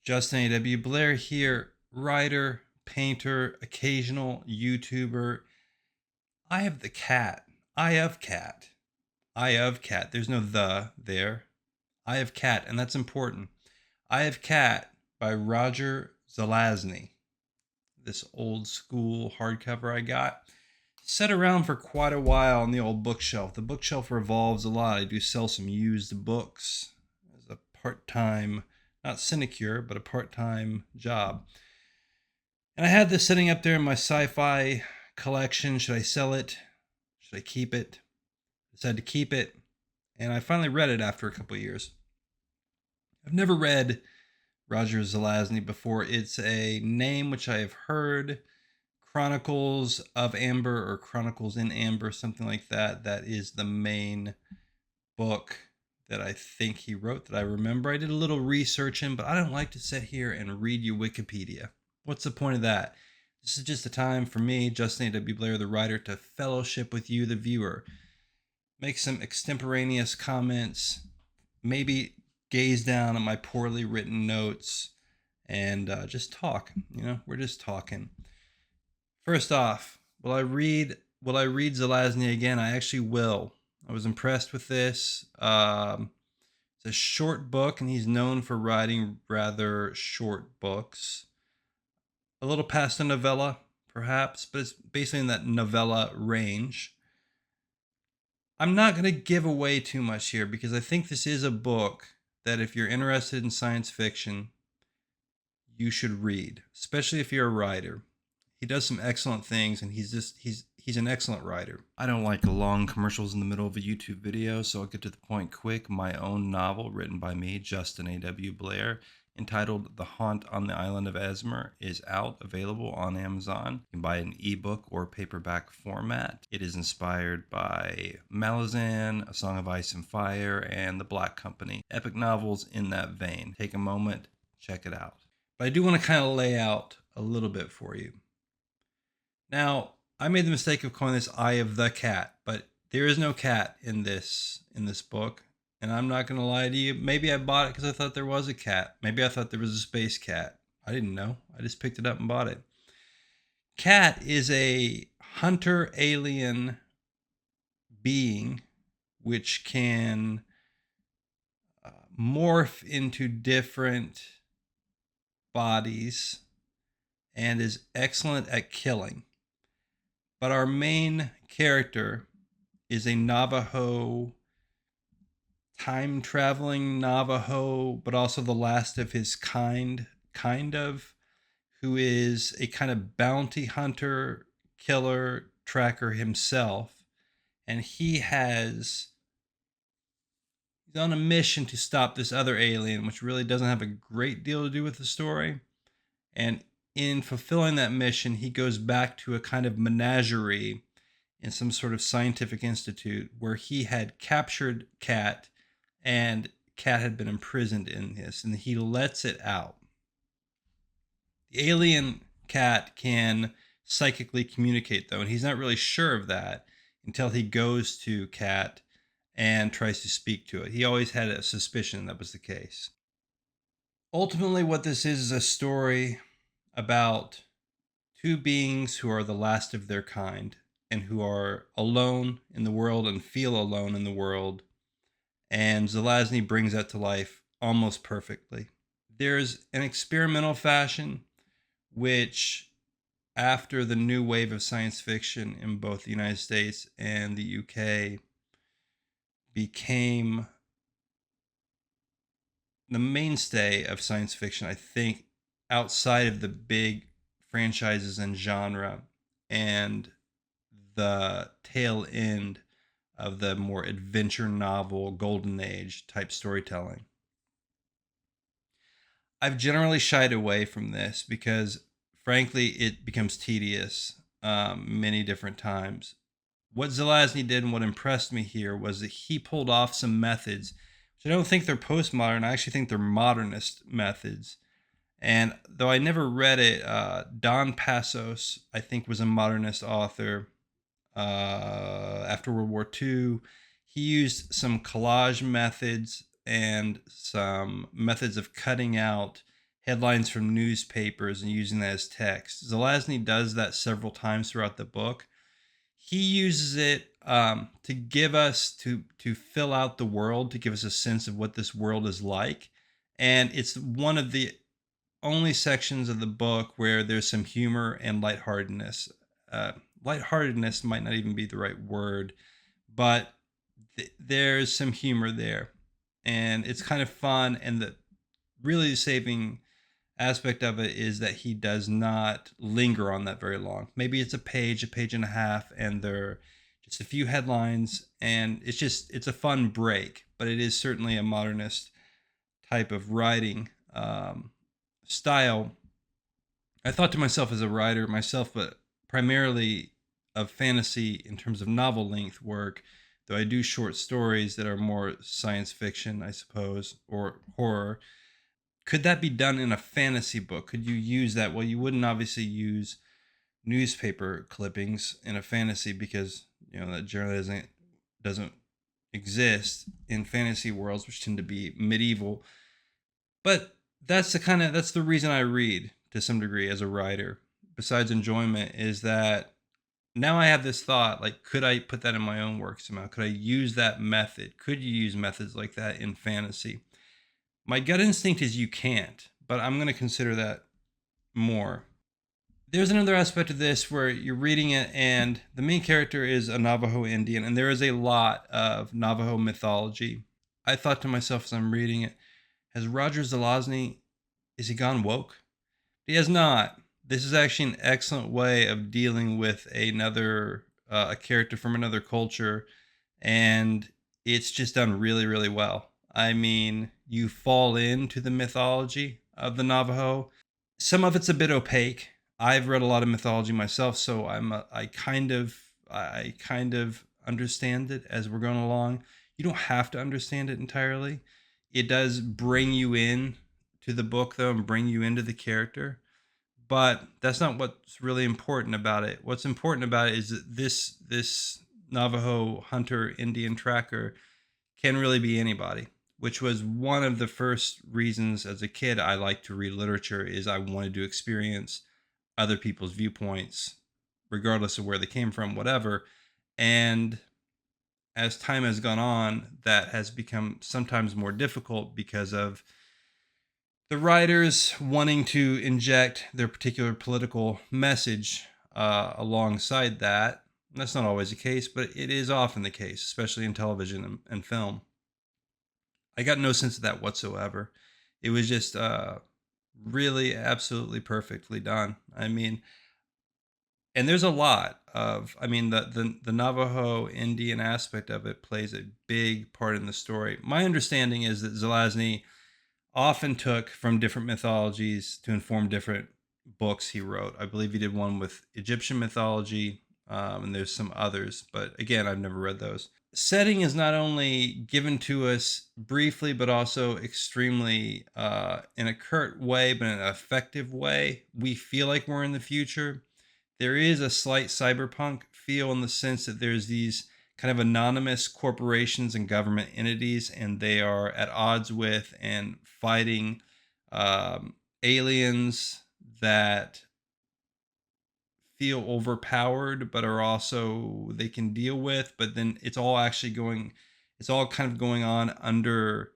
Justin A.W. Blair here, writer, painter, occasional YouTuber. I have the cat. I have cat. I have cat. There's no the there. I have cat, and that's important. I have cat by Roger Zelazny. This old school hardcover I got. Set around for quite a while on the old bookshelf. The bookshelf revolves a lot. I do sell some used books as a part-time, not sinecure, but a part-time job. And I had this sitting up there in my sci-fi collection. Should I sell it? Should I keep it? I decided to keep it. And I finally read it after a couple of years. I've never read Roger Zelazny before. It's a name which I have heard. Chronicles of Amber or Chronicles in Amber, something like that. That is the main book that I think he wrote that I remember. I did a little research in, but I don't like to sit here and read you Wikipedia. What's the point of that? This is just a time for me, Justin A.W. Blair, the writer, to fellowship with you, the viewer. Make some extemporaneous comments, maybe gaze down at my poorly written notes, and just talk. We're just talking. First off, will I read Zelazny again? I actually will. I was impressed with this. It's a short book, and he's known for writing rather short books. A little past a novella, perhaps, but it's basically in that novella range. I'm not going to give away too much here because I think this is a book that if you're interested in science fiction, you should read, especially if you're a writer. He does some excellent things, and he's an excellent writer. I don't like long commercials in the middle of a YouTube video, so I'll get to the point quick. My own novel, written by me, Justin A.W. Blair, entitled The Haunt on the Island of Esmer, is out, available on Amazon. You can buy it in ebook or paperback format. It is inspired by Malazan, A Song of Ice and Fire, and The Black Company. Epic novels in that vein. Take a moment, check it out. But I do want to kind of lay out a little bit for you. Now, I made the mistake of calling this Eye of the Cat, but there is no cat in this book. And I'm not going to lie to you. Maybe I bought it because I thought there was a cat. Maybe I thought there was a space cat. I didn't know. I just picked it up and bought it. Cat is a hunter alien being which can morph into different bodies and is excellent at killing. But our main character is a Navajo, time-traveling Navajo, but also the last of his kind of, who is a kind of bounty hunter, killer, tracker himself. And he's on a mission to stop this other alien, which really doesn't have a great deal to do with the story. And in fulfilling that mission, he goes back to a kind of menagerie in some sort of scientific institute where he had captured Cat, and Cat had been imprisoned in this, and he lets it out. The alien Cat can psychically communicate, though, and he's not really sure of that until he goes to Cat and tries to speak to it. He always had a suspicion that was the case. Ultimately, what this is a story about two beings who are the last of their kind and who are alone in the world and feel alone in the world. And Zelazny brings that to life almost perfectly. There's an experimental fashion which, after the new wave of science fiction in both the United States and the UK, became the mainstay of science fiction, I think, outside of the big franchises and genre and the tail end of the more adventure novel, golden age type storytelling. I've generally shied away from this because, frankly, it becomes tedious many different times. What Zelazny did and what impressed me here was that he pulled off some methods, which I don't think they're postmodern. I actually think they're modernist methods. And though I never read it, Don Passos, I think, was a modernist author. After World War II, he used some collage methods and some methods of cutting out headlines from newspapers and using that as text. Zelazny does that several times throughout the book. He uses it to give us to fill out the world, to give us a sense of what this world is like, and it's one of the only sections of the book where there's some humor and lightheartedness. Uh, Lightheartedness might not even be the right word, but there's some humor there, and it's kind of fun. And the really saving aspect of it is that he does not linger on that very long. Maybe it's a page and a half, and they're just a few headlines, and it's a fun break. But it is certainly a modernist type of writing style. I thought to myself as a writer myself, but primarily of fantasy in terms of novel length work, though I do short stories that are more science fiction, I suppose, or horror. Could that be done in a fantasy book? Could you use that? Well, you wouldn't obviously use newspaper clippings in a fantasy because that generally doesn't exist in fantasy worlds, which tend to be medieval. But that's the reason I read to some degree as a writer. Besides enjoyment, is that now I have this thought like, could I put that in my own work somehow? Could I use that method? Could you use methods like that in fantasy? My gut instinct is you can't, but I'm going to consider that more. There's another aspect of this where you're reading it, and the main character is a Navajo Indian, and there is a lot of Navajo mythology. I thought to myself as I'm reading it, has Roger Zelazny, is he gone woke? He has not. This is actually an excellent way of dealing with a character from another culture, and it's just done really, really well. I mean, you fall into the mythology of the Navajo. Some of it's a bit opaque. I've read a lot of mythology myself, so I kind of understand it as we're going along. You don't have to understand it entirely. It does bring you in to the book though, and bring you into the character. But that's not what's really important about it. What's important about it is that this Navajo hunter Indian tracker can really be anybody, which was one of the first reasons as a kid I liked to read literature. Is I wanted to experience other people's viewpoints, regardless of where they came from, whatever. And as time has gone on, that has become sometimes more difficult because of the writers wanting to inject their particular political message alongside that. That's not always the case, but it is often the case, especially in television and film. I got no sense of that whatsoever. It was just really absolutely perfectly done. I mean, and there's a lot of, I mean, the Navajo Indian aspect of it plays a big part in the story. My understanding is that Zelazny often took from different mythologies to inform different books he wrote. I believe he did one with Egyptian mythology, and there's some others, but again, I've never read those. Setting is not only given to us briefly, but also extremely in a curt way, but in an effective way. We feel like we're in the future. There is a slight cyberpunk feel in the sense that there's these kind of anonymous corporations and government entities, and they are at odds with and fighting aliens that feel overpowered, but are also they can deal with. But then it's all kind of going on under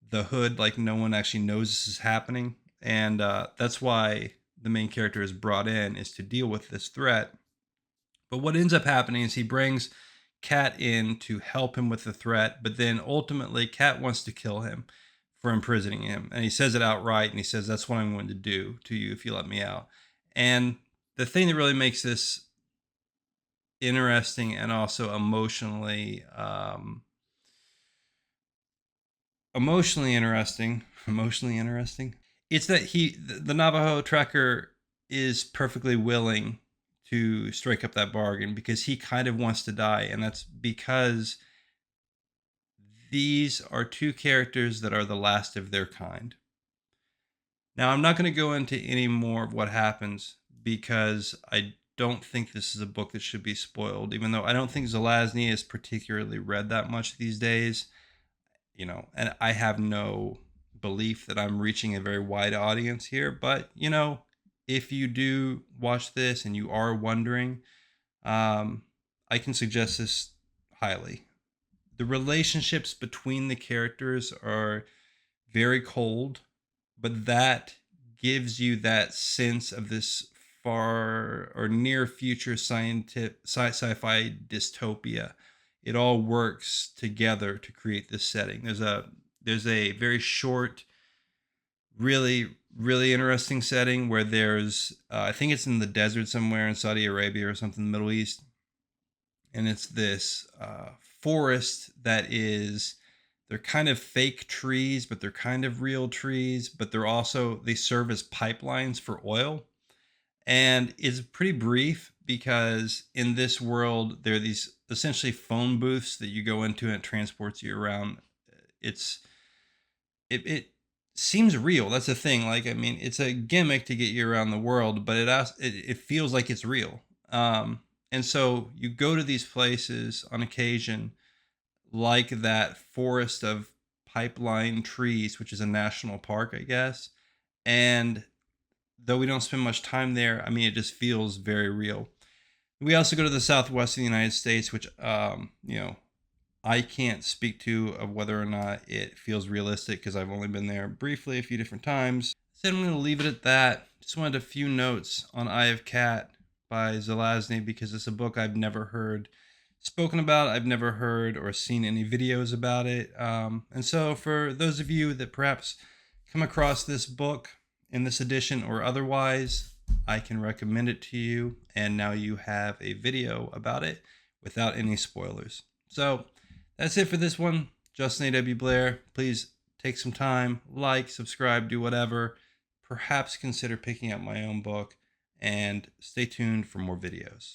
the hood, like no one actually knows this is happening, and that's why the main character is brought in is to deal with this threat. But what ends up happening is he brings Kat in to help him with the threat, but then ultimately Kat wants to kill him for imprisoning him. And he says it outright, and he says, "That's what I'm going to do to you if you let me out." And the thing that really makes this interesting and also emotionally interesting, it's that the Navajo tracker is perfectly willing to strike up that bargain because he kind of wants to die, and that's because these are two characters that are the last of their kind. Now, I'm not going to go into any more of what happens because I don't think this is a book that should be spoiled, even though I don't think Zelazny is particularly read that much these days, and I have no belief that I'm reaching a very wide audience here. But, if you do watch this and you are wondering, um, I can suggest this highly. The relationships between the characters are very cold, but that gives you that sense of this far or near future sci-fi dystopia. It all works together to create this setting. There's a very short, really interesting setting where there's I think it's in the desert somewhere in Saudi Arabia or something in the Middle East, and it's this forest that is, they're kind of fake trees, but they're kind of real trees, but they serve as pipelines for oil. And it's pretty brief because in this world there are these essentially phone booths that you go into and it transports you around. It's it, it seems real. That's the thing. Like, I mean, it's a gimmick to get you around the world, but it feels like it's real. And so you go to these places on occasion, like that forest of pipeline trees, which is a national park, I guess. And though we don't spend much time there, I mean, it just feels very real. We also go to the southwest of the United States, which, I can't speak to of whether or not it feels realistic because I've only been there briefly a few different times. So I'm going to leave it at that. Just wanted a few notes on Eye of Cat by Zelazny because it's a book I've never heard spoken about. I've never heard or seen any videos about it. And so for those of you that perhaps come across this book in this edition or otherwise, I can recommend it to you. And now you have a video about it without any spoilers. So that's it for this one. Justin A.W. Blair. Please take some time, like, subscribe, do whatever. Perhaps consider picking up my own book, and stay tuned for more videos.